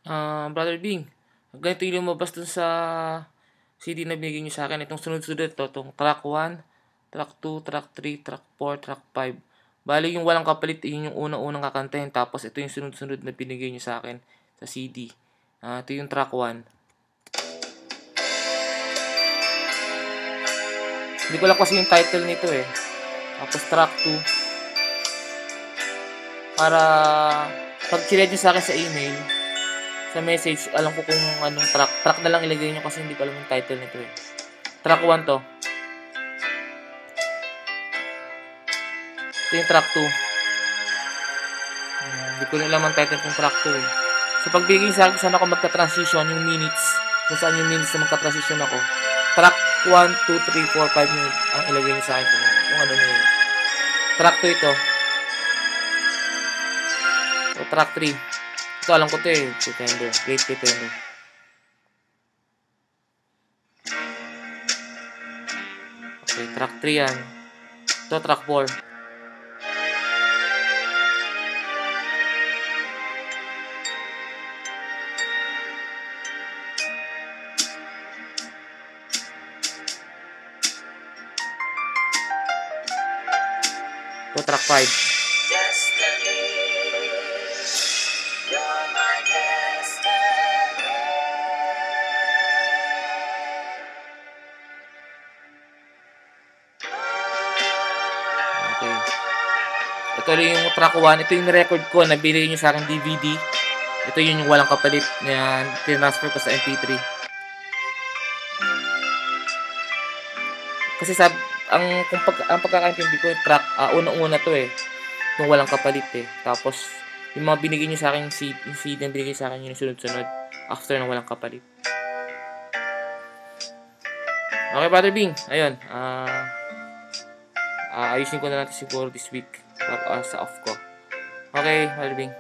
Brother Bing, ganito yung lumabas dun sa CD na binigay niyo sa akin. Itong sunod-sunod to, itong track 1, track 2, track 3, track 4, track 5. Bali yung walang kapalit, yun yung unang-unang kakantahin. Tapos ito yung sunod-sunod na binigay niyo sa akin sa CD. Ito yung track 1. Hindi ko lang kasi yung title nito eh. Tapos track 2. Para pag sinend nyo sa akin sa email, sa message, alam ko kung anong track. Track na lang ilagay nyo kasi hindi ko alam yung title nito eh. Track 1 to. Ito yung track 2. Hindi ko alam ang title kung track 2 eh. So pag bigay sa akin, saan ako magka-transition, yung minutes. Kung saan yung minutes na magka-transition ako. Track 1, 2, 3, 4, 5 minutes ang ilagay nyo sa akin kung ano na yun. Track 2 ito. O track 3. Ito alam ko ito eh. Pretender. Great Pretender. Okay, track 3 yan. Ito track 4. Ito track 5. Okay. Ito yung track 1. Ito yung record ko na binigay nyo sa akin DVD. Ito yung walang kapalit na tinransfer ko sa MP3. Kasi ang pagkakaintindi ko, track, unang-una to eh. Yung walang kapalit eh. Tapos, yung mga binigay nyo sa akin, yung CD na binigay sa akin yung sunod-sunod. After na walang kapalit. Okay, Brother Bing. Ayun. Ayusin ko na natin siguro this week. Sa off ko. Okay, Brother Bing.